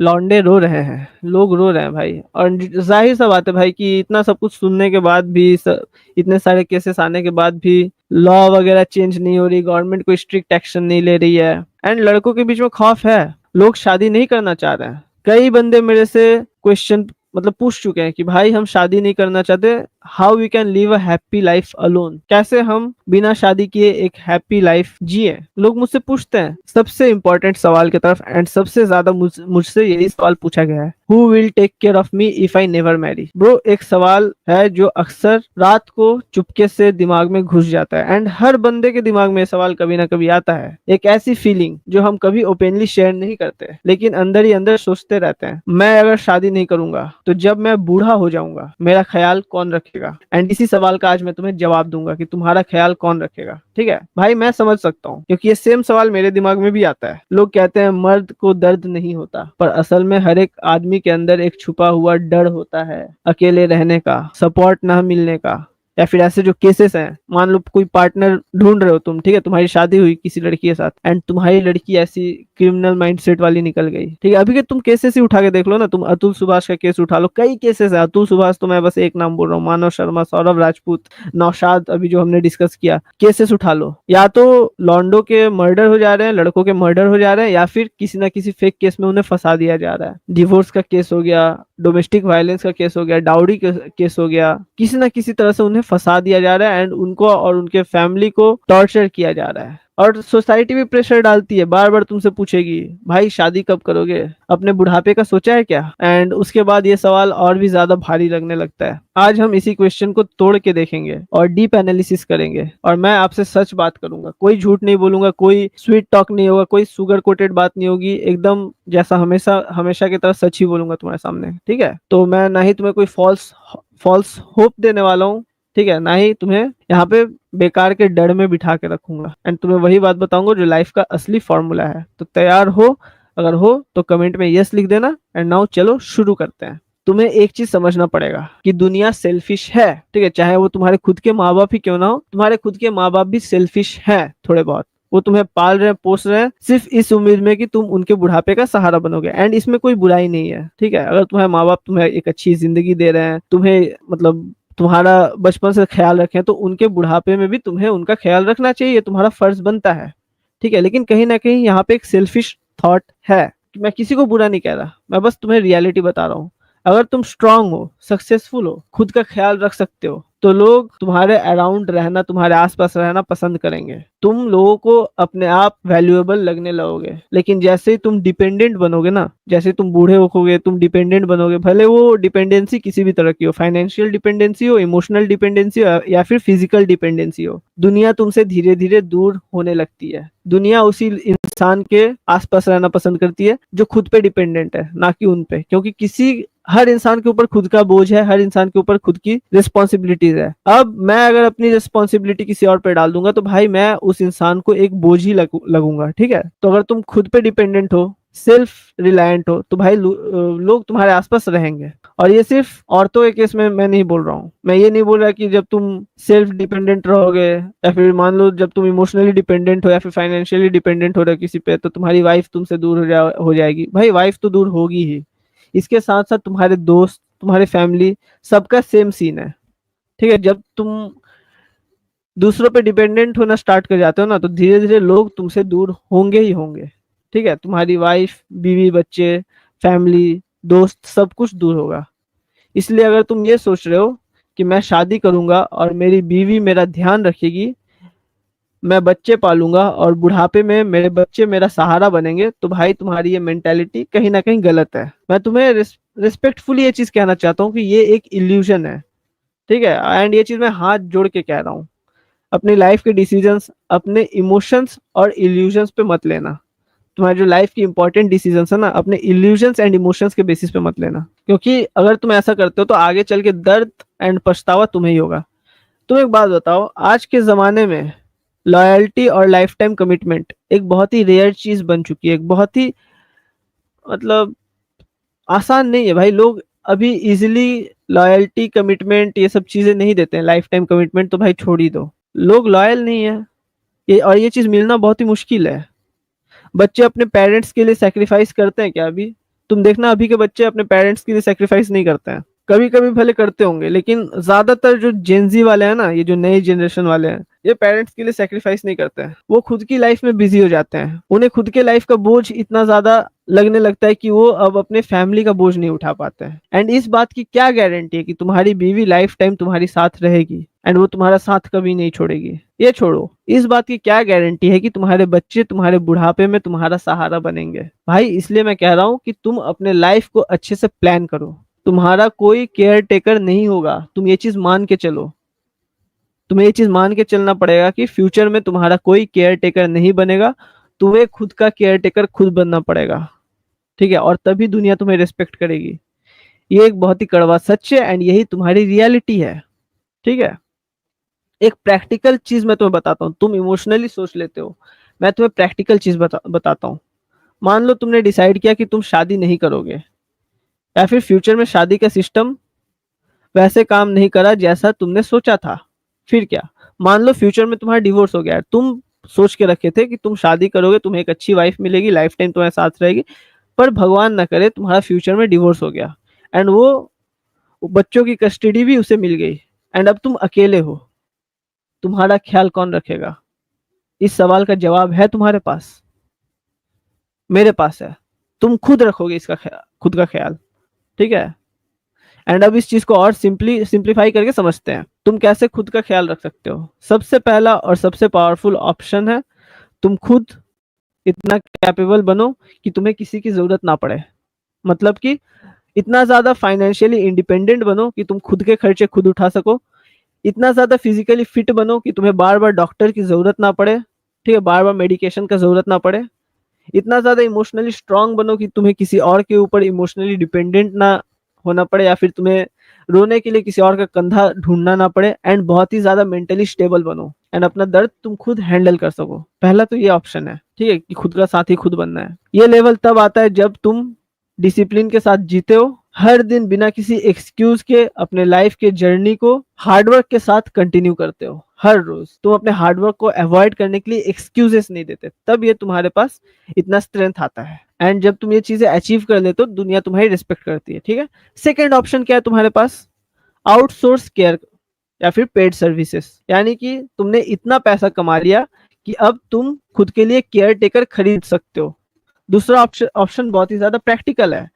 लौंडे रो रहे हैं, लोग रो रहे हैं भाई। और जाहिर सा बात है भाई कि इतना सब कुछ सुनने के बाद भी इतने सारे केसेस आने के बाद भी लॉ वगैरह चेंज नहीं हो रही, गवर्नमेंट कोई स्ट्रिक्ट एक्शन नहीं ले रही है। एंड लड़कों के बीच में खौफ है, लोग शादी नहीं करना चाह रहे हैं। कई बंदे मेरे से क्वेश्चन मतलब पूछ चुके हैं कि भाई हम शादी नहीं करना चाहते, how we can live a happy life alone, कैसे हम बिना शादी किए एक हैप्पी लाइफ जिए। लोग मुझसे पूछते हैं सबसे इंपॉर्टेंट सवाल की तरफ, एंड सबसे ज्यादा मुझसे यही सवाल पूछा गया है, who will take care of me if I never marry. Bro, एक सवाल है जो अक्सर रात को चुपके से दिमाग में घुस जाता है, एंड हर बंदे के दिमाग में ये सवाल कभी ना कभी आता है। एक ऐसी फीलिंग जो हम कभी ओपनली शेयर नहीं करते लेकिन अंदर ही अंदर सोचते रहते हैं, मैं अगर शादी नहीं करूंगा तो जब मैं बूढ़ा हो जाऊंगा मेरा ख्याल कौन रखेगा। एंड इसी सवाल का आज मैं तुम्हें जवाब दूंगा कि तुम्हारा ख्याल कौन रखेगा। ठीक है भाई, मैं समझ सकता हूँ क्योंकि ये सेम सवाल मेरे दिमाग में भी आता है। लोग कहते हैं मर्द को दर्द नहीं होता, पर असल में हर एक आदमी के अंदर एक छुपा हुआ डर होता है, अकेले रहने का, सपोर्ट ना मिलने का, या फिर ऐसे जो केसेस हैं, मान लो कोई पार्टनर ढूंढ रहे हो तुम, ठीक है, तुम्हारी शादी हुई किसी लड़की के साथ एंड तुम्हारी लड़की ऐसी क्रिमिनल माइंडसेट वाली निकल गई। ठीक है, अभी के तुम केसेस ही उठा के देख लो ना, तुम अतुल सुभाष का केस उठा लो, कई केसेस है। अतुल सुभाष तो मैं बस एक नाम बोल रहा हूँ, मानव शर्मा, सौरभ राजपूत, नौशाद, अभी जो हमने डिस्कस किया, केसेस उठा लो। या तो लॉन्डो के मर्डर हो जा रहे हैं, लड़कों के मर्डर हो जा रहे हैं, या फिर किसी ना किसी फेक केस में उन्हें फंसा दिया जा रहा है। डिवोर्स का केस हो गया, डोमेस्टिक वायलेंस का केस हो गया, डाउरी केस हो गया, किसी ना किसी तरह से उन्हें फंसा दिया जा रहा है एंड उनको और उनके फैमिली को टॉर्चर किया जा रहा है। और सोसाइटी भी प्रेशर डालती है, बार बार तुमसे पूछेगी भाई शादी कब करोगे, अपने बुढ़ापे का सोचा है क्या। एंड उसके बाद ये सवाल और भी ज्यादा भारी लगने लगता है। आज हम इसी क्वेश्चन को तोड़ के देखेंगे और डीप एनालिसिस करेंगे, और मैं आपसे सच बात करूंगा, कोई झूठ नहीं बोलूंगा, कोई स्वीट टॉक नहीं होगा, कोई सुगर कोटेड बात नहीं होगी, एकदम जैसा हमेशा हमेशा की तरह सच ही बोलूंगा तुम्हारे सामने। ठीक है, तो मैं ना ही तुम्हें कोई फॉल्स फॉल्स होप देने वाला हूँ, ठीक है, ना ही तुम्हें यहाँ पे बेकार के डर में बिठा के रखूंगा, एंड तुम्हें वही बात बताऊंगा जो लाइफ का असली फॉर्मूला है। तो तैयार हो? अगर हो तो कमेंट में यस लिख देना। एंड नाउ चलो शुरू करते हैं। तुम्हें एक चीज समझना पड़ेगा कि दुनिया सेल्फिश है, ठीक है, चाहे वो तुम्हारे खुद के माँ बाप ही क्यों ना हो, तुम्हारे खुद के माँ बाप भी सेल्फिश हैं थोड़े बहुत। वो तुम्हें पाल रहे हैं, पोस रहे हैं, सिर्फ इस उम्मीद में कि तुम उनके बुढ़ापे का सहारा बनोगे, एंड इसमें कोई बुराई नहीं है। ठीक है, अगर तुम्हारे माँ बाप तुम्हें एक अच्छी जिंदगी दे रहे हैं, तुम्हें मतलब तुम्हारा बचपन से ख्याल रखें, तो उनके बुढ़ापे में भी तुम्हें उनका ख्याल रखना चाहिए, तुम्हारा फर्ज बनता है। ठीक है, लेकिन कहीं ना कहीं यहाँ पे एक सेल्फिश थॉट है। मैं किसी को बुरा नहीं कह रहा, मैं बस तुम्हें रियलिटी बता रहा हूँ। अगर तुम स्ट्रांग हो, सक्सेसफुल हो, खुद का ख्याल रख सकते हो, तो लोग तुम्हारे अराउंड रहना, तुम्हारे आसपास रहना पसंद करेंगे। तुम लोगों को अपने आप वैल्यूएबल लगने लगोगे। लेकिन जैसे ही तुम डिपेंडेंट बनोगे ना, जैसे ही तुम बूढ़े होगे, तुम डिपेंडेंट बनोगे, भले वो डिपेंडेंसी किसी भी तरह की हो, फाइनेंशियल डिपेंडेंसी हो, इमोशनल डिपेंडेंसी हो, या फिर फिजिकल डिपेंडेंसी हो, दुनिया तुमसे धीरे धीरे दूर होने लगती है। दुनिया उसी इंसान के आसपास रहना पसंद करती है जो खुद पे डिपेंडेंट है, ना कि उन पे, क्योंकि हर इंसान के ऊपर खुद का बोझ है, हर इंसान के ऊपर खुद की रिस्पॉन्सिबिलिटीज है। अब मैं अगर अपनी रिस्पॉन्सिबिलिटी किसी और पे डाल दूंगा तो भाई मैं उस इंसान को एक बोझ ही लगूंगा। ठीक है, तो अगर तुम खुद पे डिपेंडेंट हो, सेल्फ रिलायंट हो, तो भाई लोग तुम्हारे आसपास रहेंगे। और ये सिर्फ औरतों के केस में मैं नहीं बोल रहा हूँ। मैं ये नहीं बोल रहा कि जब तुम सेल्फ डिपेंडेंट रहोगे, या फिर मान लो जब तुम इमोशनली डिपेंडेंट हो या फिर फाइनेंशियली डिपेंडेंट हो रहे हो किसी पे, तो तुम्हारी वाइफ तुमसे दूर हो जाएगी। भाई वाइफ तो दूर होगी ही, इसके साथ साथ तुम्हारे दोस्त, तुम्हारे फैमिली, सबका सेम सीन है। ठीक है, जब तुम दूसरों पे डिपेंडेंट होना स्टार्ट कर जाते हो ना, तो धीरे धीरे लोग तुमसे दूर होंगे ही होंगे। ठीक है, तुम्हारी वाइफ, बीवी, बच्चे, फैमिली, दोस्त, सब कुछ दूर होगा। इसलिए अगर तुम ये सोच रहे हो कि मैं शादी करूंगा और मेरी बीवी मेरा ध्यान रखेगी, मैं बच्चे पालूंगा और बुढ़ापे में मेरे बच्चे मेरा सहारा बनेंगे, तो भाई तुम्हारी ये मेंटेलिटी कहीं ना कहीं गलत है। मैं तुम्हें रिस्पेक्टफुली ये चीज कहना चाहता हूँ कि ये एक इल्यूजन है। ठीक है, एंड ये चीज मैं हाथ जोड़ के कह रहा हूँ। अपनी लाइफ के डिसीजंस अपने इमोशंस और इल्यूजन्स पे मत लेना। तुम्हारी जो लाइफ की इंपॉर्टेंट डिसीजंस है ना, अपने इल्यूजन्स एंड इमोशंस के बेसिस पे मत लेना, क्योंकि अगर तुम ऐसा करते हो तो आगे चल के दर्द एंड पछतावा तुम्हें ही होगा। तुम एक बात बताओ, आज के जमाने में लॉयल्टी और लाइफ टाइम कमिटमेंट एक बहुत ही रेयर चीज बन चुकी है, एक बहुत ही मतलब आसान नहीं है भाई। लोग अभी इजिली लॉयल्टी, कमिटमेंट, ये सब चीजें नहीं देते हैं। लाइफ टाइम कमिटमेंट तो भाई छोड़ ही दो, लोग लॉयल नहीं है। और ये चीज मिलना बहुत ही मुश्किल है। बच्चे अपने पेरेंट्स के लिए सेक्रीफाइस करते हैं क्या अभी? तुम देखना अभी के बच्चे अपने पेरेंट्स के लिए सेक्रीफाइस नहीं करते हैं, कभी कभी भले करते होंगे, लेकिन ज्यादातर जो जेंजी वाले हैं ना, ये जो नई जनरेशन वाले हैं, ये पेरेंट्स के लिए सेक्रीफाइस नहीं करते हैं। वो खुद की लाइफ में बिजी हो जाते हैं, उन्हें खुद के लाइफ का बोझ इतना ज्यादा लगने लगता है कि वो अब अपने फैमिली का बोझ नहीं उठा पाते हैं। एंड इस बात की क्या गारंटी है कि तुम्हारी बीवी लाइफ टाइम तुम्हारी साथ रहेगी एंड वो तुम्हारा साथ कभी नहीं छोड़ेगी? ये छोड़ो, इस बात की क्या गारंटी है कि तुम्हारे बच्चे तुम्हारे बुढ़ापे में तुम्हारा सहारा बनेंगे? भाई इसलिए मैं कह रहा हूँ कि तुम अपने लाइफ को अच्छे से प्लान करो। तुम्हारा कोई केयर टेकर नहीं होगा, तुम ये चीज मान के चलो। तुम्हें ये चीज मान के चलना पड़ेगा कि फ्यूचर में तुम्हारा कोई केयर टेकर नहीं बनेगा, तुम्हें खुद का केयर टेकर खुद बनना पड़ेगा, ठीक है? और तभी दुनिया तुम्हें रिस्पेक्ट करेगी। ये एक बहुत ही कड़वा सच है एंड यही तुम्हारी रियलिटी है, ठीक है? एक प्रैक्टिकल चीज मैं तुम्हें बताता हूँ, तुम इमोशनली सोच लेते हो, मैं तुम्हें प्रैक्टिकल चीज बताता हूँ। मान लो तुमने डिसाइड किया कि तुम शादी नहीं करोगे, या फिर फ्यूचर में शादी का सिस्टम वैसे काम नहीं करा जैसा तुमने सोचा था। फिर क्या? मान लो फ्यूचर में तुम्हारा डिवोर्स हो गया है, तुम सोच के रखे थे कि तुम शादी करोगे, तुम्हें एक अच्छी वाइफ मिलेगी, लाइफ टाइम तुम्हारे साथ रहेगी, पर भगवान ना करे तुम्हारा फ्यूचर में डिवोर्स हो गया एंड वो बच्चों की कस्टडी भी उसे मिल गई एंड अब तुम अकेले हो, तुम्हारा ख्याल कौन रखेगा? इस सवाल का जवाब है तुम्हारे पास, मेरे पास है। तुम खुद रखोगे इसका खुद का ख्याल, ठीक है? एंड अब इस चीज को और सिंप्लीफाई करके समझते हैं, तुम कैसे खुद का ख्याल रख सकते हो। सबसे पहला और सबसे पावरफुल ऑप्शन है, तुम खुद इतना कैपेबल बनो कि तुम्हें किसी की जरूरत ना पड़े। मतलब कि इतना ज्यादा फाइनेंशियली इंडिपेंडेंट बनो कि तुम खुद के खर्चे खुद उठा सको, इतना ज्यादा फिजिकली फिट बनो कि तुम्हें बार बार डॉक्टर की जरूरत ना पड़े, ठीक है, बार बार मेडिकेशन का जरूरत ना पड़े, इतना ज्यादा इमोशनली स्ट्रांग बनो कि तुम्हें किसी और के ऊपर इमोशनली डिपेंडेंट ना होना पड़े, या फिर तुम्हें रोने के लिए किसी और का कंधा ढूंढना ना पड़े, एंड बहुत ही ज्यादा मेंटली स्टेबल बनो एंड अपना दर्द तुम खुद हैंडल कर सको। पहला तो ये ऑप्शन है, ठीक है, कि खुद का साथी खुद बनना है। ये लेवल तब आता है जब तुम डिसिप्लिन के साथ जीते हो, हर दिन बिना किसी एक्सक्यूज के अपने लाइफ के जर्नी को हार्डवर्क के साथ कंटिन्यू करते हो। हर रोज तुम अपने हार्डवर्क को अवॉइड करने के लिए एक्सक्यूजेस नहीं देते, तब ये तुम्हारे पास इतना स्ट्रेंथ आता है। एंड जब तुम ये चीजें अचीव कर लेते हो, दुनिया तुम्हारी रिस्पेक्ट करती है, ठीक है? सेकेंड ऑप्शन क्या है तुम्हारे पास? आउटसोर्स केयर या फिर पेड सर्विसेज, यानी कि तुमने इतना पैसा कमा लिया कि अब तुम खुद के लिए केयर टेकर खरीद सकते हो। दूसरा ऑप्शन बहुत ही ज्यादा प्रैक्टिकल है।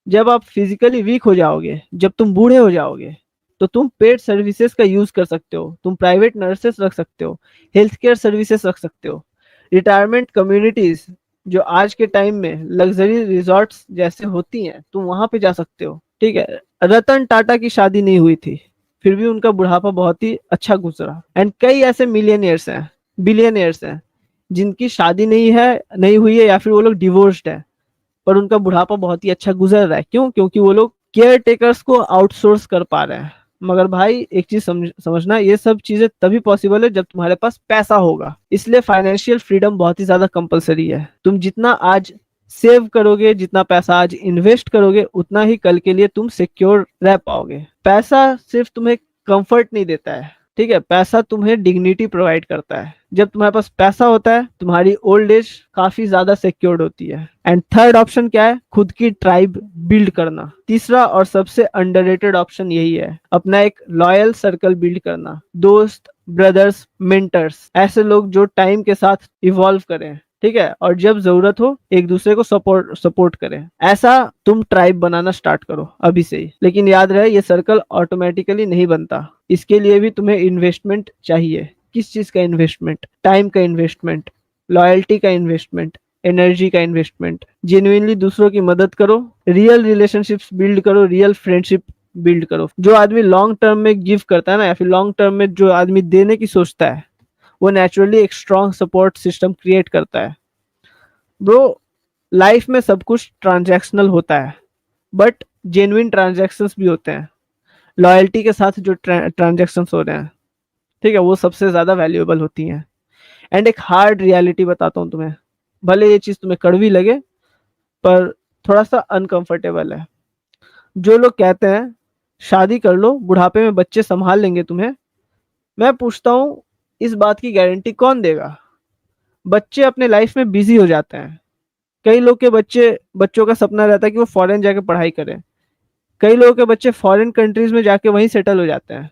जब आप फिजिकली वीक हो जाओगे, जब तुम बूढ़े हो जाओगे, तो तुम पेड सर्विसेज का यूज कर सकते हो, तुम प्राइवेट नर्सेस रख सकते हो, हेल्थ केयर सर्विसेज रख सकते हो, रिटायरमेंट कम्युनिटीज जो आज के टाइम में लग्जरी रिजॉर्ट्स जैसे होती हैं, तुम वहां पे जा सकते हो, ठीक है? रतन टाटा की शादी नहीं हुई थी, फिर भी उनका बुढ़ापा बहुत ही अच्छा गुजरा। एंड कई ऐसे मिलियनियर्स हैं, बिलियनियर्स हैं, जिनकी शादी नहीं हुई है, या फिर वो लोग डिवोर्स्ड है, पर उनका बुढ़ापा बहुत ही अच्छा गुजर रहा है। क्यों? क्योंकि वो लोग केयर टेकर्स को आउटसोर्स कर पा रहे हैं। मगर भाई एक चीज समझना, ये सब चीजें तभी पॉसिबल है जब तुम्हारे पास पैसा होगा। इसलिए फाइनेंशियल फ्रीडम बहुत ही ज्यादा कंपलसरी है। तुम जितना आज सेव करोगे, जितना पैसा आज इन्वेस्ट करोगे, उतना ही कल के लिए तुम सिक्योर रह पाओगे। पैसा सिर्फ तुम्हें कंफर्ट नहीं देता है, ठीक है? पैसा तुम्हें डिग्निटी प्रोवाइड करता है। जब तुम्हारे पास पैसा होता है, तुम्हारी ओल्ड एज काफी ज्यादा सिक्योर्ड होती है। एंड थर्ड ऑप्शन क्या है? खुद की ट्राइब बिल्ड करना। तीसरा और सबसे अंडररेटेड ऑप्शन यही है, अपना एक लॉयल सर्कल बिल्ड करना। दोस्त, ब्रदर्स, मेंटर्स, ऐसे लोग जो टाइम के साथ इवॉल्व करें, ठीक है, और जब जरूरत हो एक दूसरे को सपोर्ट करें। ऐसा तुम ट्राइब बनाना स्टार्ट करो अभी से ही। लेकिन याद रहे, ये सर्कल ऑटोमेटिकली नहीं बनता, इसके लिए भी तुम्हें इन्वेस्टमेंट चाहिए। किस चीज का इन्वेस्टमेंट? टाइम का इन्वेस्टमेंट, लॉयल्टी का इन्वेस्टमेंट, एनर्जी का इन्वेस्टमेंट। जेन्युइनली दूसरों की मदद करो, रियल रिलेशनशिप्स बिल्ड करो, रियल फ्रेंडशिप बिल्ड करो। जो आदमी लॉन्ग टर्म में गिव करता है ना, या फिर लॉन्ग टर्म में जो आदमी देने की सोचता है, वो नेचुरली एक स्ट्रॉन्ग सपोर्ट सिस्टम क्रिएट करता है। ब्रो, लाइफ में सब कुछ ट्रांजैक्शनल होता है, बट जेन्युइन ट्रांजैक्शंस भी होते हैं। लॉयल्टी के साथ जो ट्रांजैक्शंस हो रहे हैं, ठीक है, वो सबसे ज्यादा वैल्यूएबल होती हैं। एंड एक हार्ड रियलिटी बताता हूँ तुम्हें, भले ये चीज तुम्हें कड़वी लगे, पर थोड़ा सा अनकंफर्टेबल है। जो लोग कहते हैं शादी कर लो, बुढ़ापे में बच्चे संभाल लेंगे तुम्हें, मैं पूछता हूँ, इस बात की गारंटी कौन देगा? बच्चे अपने लाइफ में बिजी हो जाते हैं, कई लोग के बच्चों का सपना रहता है कि वो फॉरेन जाके पढ़ाई करें। कई लोगों के बच्चे फॉरेन कंट्रीज में जाके वहीं सेटल हो जाते हैं,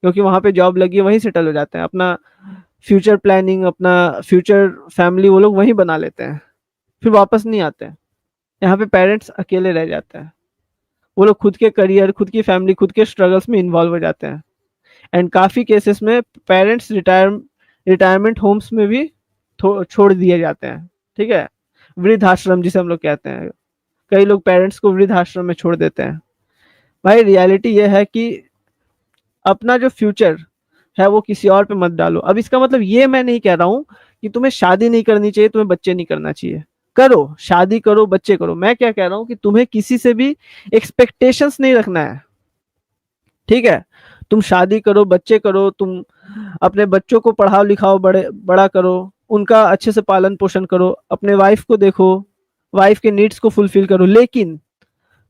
क्योंकि वहां पे जॉब लगी है, वहीं सेटल हो जाते हैं। अपना फ्यूचर प्लानिंग, अपना फ्यूचर फैमिली वो लोग वहीं बना लेते हैं, फिर वापस नहीं आते हैं। यहाँ पे पेरेंट्स अकेले रह जाते हैं। वो लोग खुद के करियर, खुद की फैमिली, खुद के स्ट्रगल्स में इन्वॉल्व हो जाते हैं। एंड काफ़ी केसेस में पेरेंट्स रिटायरमेंट होम्स में भी छोड़ दिए जाते हैं। ठीक है, वृद्धाश्रम जिसे हम लोग कहते हैं, कई लोग पेरेंट्स को वृद्धाश्रम में छोड़ देते हैं। भाई रियलिटी ये है कि अपना जो फ्यूचर है वो किसी और पे मत डालो। अब इसका मतलब ये मैं नहीं कह रहा हूँ कि तुम्हें शादी नहीं करनी चाहिए, तुम्हें बच्चे नहीं करना चाहिए। करो, शादी करो, बच्चे करो। मैं क्या कह रहा हूँ कि तुम्हें किसी से भी एक्सपेक्टेशंस नहीं रखना है। ठीक है, तुम शादी करो, बच्चे करो, तुम अपने बच्चों को पढ़ाओ लिखाओ, बड़ा करो, उनका अच्छे से पालन पोषण करो, अपने वाइफ को देखो, वाइफ के नीड्स को फुलफिल करो। लेकिन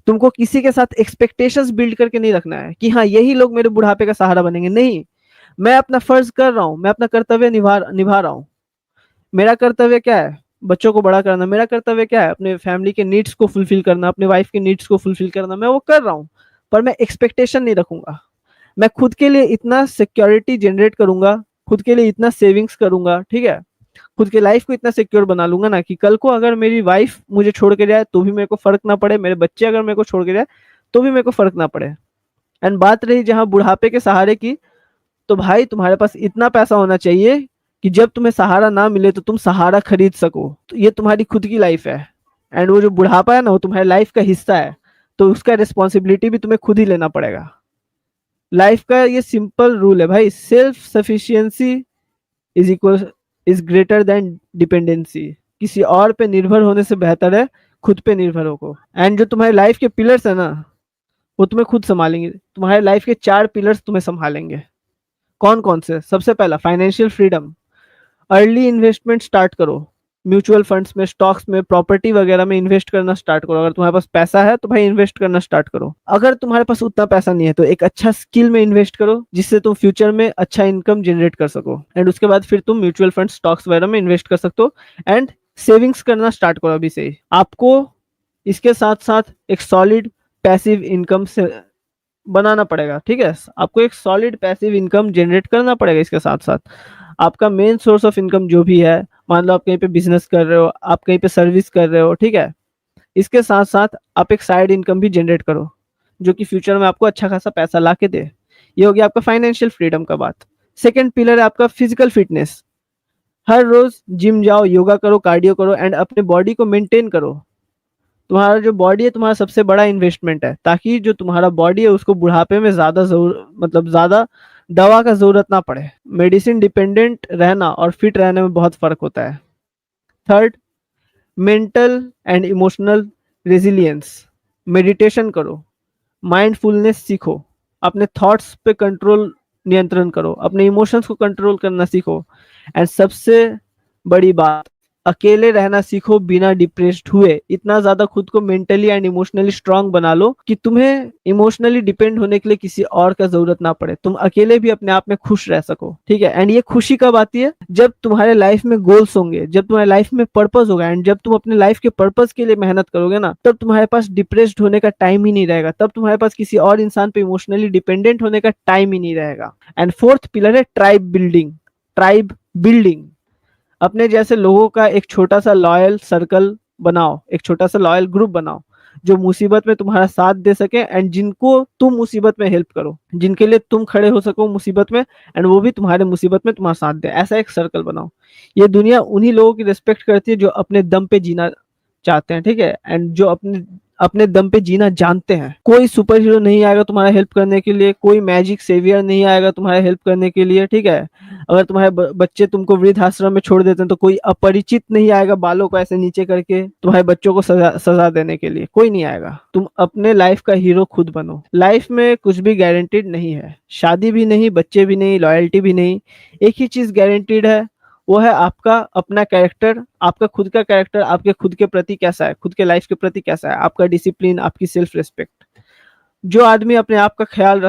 तुमको किसी के साथ एक्सपेक्टेशंस बिल्ड करके नहीं रखना है कि हाँ यही लोग मेरे बुढ़ापे का सहारा बनेंगे। नहीं, मैं अपना फर्ज कर रहा हूँ, मैं अपना कर्तव्य निभा रहा हूँ। मेरा कर्तव्य क्या है? बच्चों को बड़ा करना। मेरा कर्तव्य क्या है? अपने फैमिली के नीड्स को फुलफिल करना, अपने वाइफ के नीड्स को फुलफिल करना। मैं वो कर रहा हूँ, पर मैं एक्सपेक्टेशन नहीं रखूंगा। मैं खुद के लिए इतना सिक्योरिटी जनरेट करूंगा, खुद के लिए इतना सेविंग्स करूंगा, ठीक है, खुद के लाइफ को इतना सिक्योर बना लूंगा ना कि कल को अगर मेरी वाइफ मुझे छोड़ के जाए तो भी मेरे को फर्क ना पड़े, मेरे बच्चे अगर मेरे को छोड़ के जाए तो भी मेरे को फर्क ना पड़े। एंड बात रही जहां बुढ़ापे के सहारे की, तो भाई तुम्हारे पास इतना पैसा होना चाहिए कि जब तुम्हें सहारा ना मिले तो तुम सहारा खरीद सको। तो ये तुम्हारी खुद की लाइफ है। एंड वो जो बुढ़ापा है ना, वो तुम्हारी लाइफ का हिस्सा है, तो उसका रिस्पॉन्सिबिलिटी भी तुम्हें खुद ही लेना पड़ेगा। लाइफ का ये सिंपल रूल है भाई, self sufficiency is equal is greater than dependency. किसी और पे निर्भर होने से बेहतर है खुद पे निर्भर हो। एंड जो तुम्हारी लाइफ के पिलर्स है ना, वो तुम्हें खुद संभालेंगे। तुम्हारे लाइफ के 4 पिलर्स तुम्हें संभालेंगे। कौन कौन से? सबसे पहला, financial freedom. Early investment start करो, म्यूचुअल फंड्स में, स्टॉक्स में, प्रॉपर्टी वगैरह में इन्वेस्ट करना स्टार्ट करो। अगर तुम्हारे पास पैसा है तो भाई इन्वेस्ट करना स्टार्ट करो। अगर तुम्हारे पास उतना पैसा नहीं है तो एक अच्छा स्किल में इन्वेस्ट करो, जिससे तुम फ्यूचर में अच्छा इनकम जनरेट कर सको। एंड उसके बाद फिर तुम म्यूचुअल फंड, स्टॉक्स वगैरह में इन्वेस्ट कर सकते हो। एंड सेविंग्स करना स्टार्ट करो अभी से ही। आपको इसके साथ साथ एक सॉलिड पैसिव इनकम से बनाना पड़ेगा। ठीक है, आपको एक सॉलिड पैसिव इनकम जनरेट करना पड़ेगा। इसके साथ साथ आपका मेन सोर्स ऑफ इनकम जो भी है, मान लो आप कहीं पे बिजनेस कर रहे हो, आप कहीं पे सर्विस कर रहे हो, ठीक है, इसके साथ साथ आप एक साइड इनकम भी जनरेट करो जो कि फ्यूचर में आपको अच्छा खासा पैसा ला के दे। ये हो गया आपका फाइनेंशियल फ्रीडम का बात। सेकेंड पिलर है आपका फिजिकल फिटनेस। हर रोज जिम जाओ, योगा करो, कार्डियो करो एंड अपने बॉडी को मेंटेन करो। तुम्हारा जो बॉडी है तुम्हारा सबसे बड़ा इन्वेस्टमेंट है, ताकि जो तुम्हारा बॉडी है उसको बुढ़ापे में ज्यादा ज्यादा दवा का जरूरत ना पड़े। मेडिसिन डिपेंडेंट रहना और फिट रहने में बहुत फर्क होता है। Third, mental and emotional resilience. Meditation करो, माइंडफुलनेस सीखो, अपने थॉट्स पे कंट्रोल, नियंत्रण करो, अपने इमोशंस को कंट्रोल करना सीखो। एंड सबसे बड़ी बात, अकेले रहना सीखो बिना डिप्रेस्ड हुए। इतना ज्यादा खुद को मेंटली एंड इमोशनली स्ट्रांग बना लो कि तुम्हें इमोशनली डिपेंड होने के लिए किसी और का जरूरत ना पड़े, तुम अकेले भी अपने आप में खुश रह सको। ठीक है, एंड ये खुशी कब आती है? जब तुम्हारे लाइफ में गोल्स होंगे, जब तुम्हारे लाइफ में पर्पस होगा। एंड जब तुम अपने लाइफ के पर्पस के लिए मेहनत करोगे ना, तब तुम्हारे पास डिप्रेस्ड होने का टाइम ही नहीं रहेगा, तब तुम्हारे पास किसी और इंसान पे इमोशनली डिपेंडेंट होने का टाइम ही नहीं रहेगा। एंड फोर्थ पिलर है ट्राइब बिल्डिंग। ट्राइब बिल्डिंग, अपने जैसे लोगों का एक छोटा सा लॉयल सर्कल बनाओ, एक छोटा सा लॉयल ग्रुप बनाओ जो मुसीबत में तुम्हारा साथ दे सके एंड जिनको तुम मुसीबत में हेल्प करो, जिनके लिए तुम खड़े हो सको मुसीबत में एंड वो भी तुम्हारे मुसीबत में तुम्हारा साथ दे। ऐसा एक सर्कल बनाओ। ये दुनिया उन्हीं लोगों की रिस्पेक्ट करती है जो अपने दम पे जीना चाहते हैं। ठीक है, एंड जो अपने अपने दम पे जीना जानते हैं। कोई सुपर हीरो नहीं आएगा तुम्हारा हेल्प करने के लिए, कोई मैजिक सेवियर नहीं आएगा तुम्हारा हेल्प करने के लिए। ठीक है, अगर तुम्हारे बच्चे तुमको वृद्ध आश्रम में छोड़ देते हैं तो कोई अपरिचित नहीं आएगा बालों को ऐसे नीचे करके तुम्हारे बच्चों को सजा देने के लिए, कोई नहीं आएगा। तुम अपने लाइफ का हीरो खुद बनो। लाइफ में कुछ भी गारंटीड नहीं है, शादी भी नहीं, बच्चे भी नहीं, लॉयल्टी भी नहीं। एक ही चीज गारंटीड है, वो है आपका अपना कैरेक्टर, आपका खुद का कैरेक्टर आपके खुद के प्रति कैसा है, खुद के लाइफ के प्रति कैसा है, आपका डिसिप्लिन, आपकी सेल्फ रिस्पेक्ट। जो आदमी अपने आप का ख्याल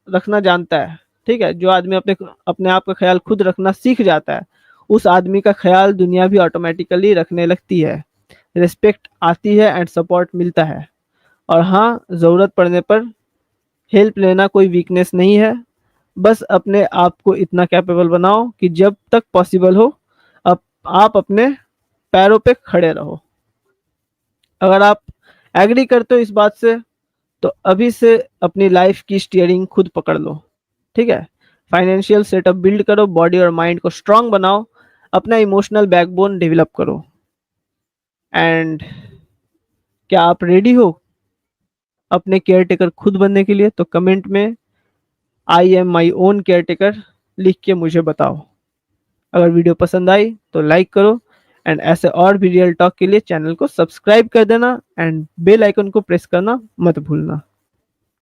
रखना जानता है, ठीक है, जो आदमी अपने अपने आप का ख्याल खुद रखना सीख जाता है, उस आदमी का ख्याल दुनिया भी ऑटोमेटिकली रखने लगती है। रिस्पेक्ट आती है एंड सपोर्ट मिलता है। और हाँ, ज़रूरत पड़ने पर हेल्प लेना कोई वीकनेस नहीं है। बस अपने आप को इतना कैपेबल बनाओ कि जब तक पॉसिबल हो अप आप अपने पैरों पे खड़े रहो। अगर आप एग्री करते हो इस बात से, तो अभी से अपनी लाइफ की स्टीयरिंग खुद पकड़ लो, ठीक है? फाइनेंशियल सेटअप बिल्ड करो, बॉडी और माइंड को स्ट्रांग बनाओ, अपना इमोशनल बैकबोन डेवलप करो। एंड क्या आप रेडी हो अपने केयरटेकर खुद बनने के लिए? तो कमेंट में I am my own caretaker लिख के मुझे बताओ। अगर वीडियो पसंद आई तो लाइक करो एंड ऐसे और भी रियल टॉक के लिए चैनल को सब्सक्राइब कर देना एंड बेल आइकन को प्रेस करना मत भूलना।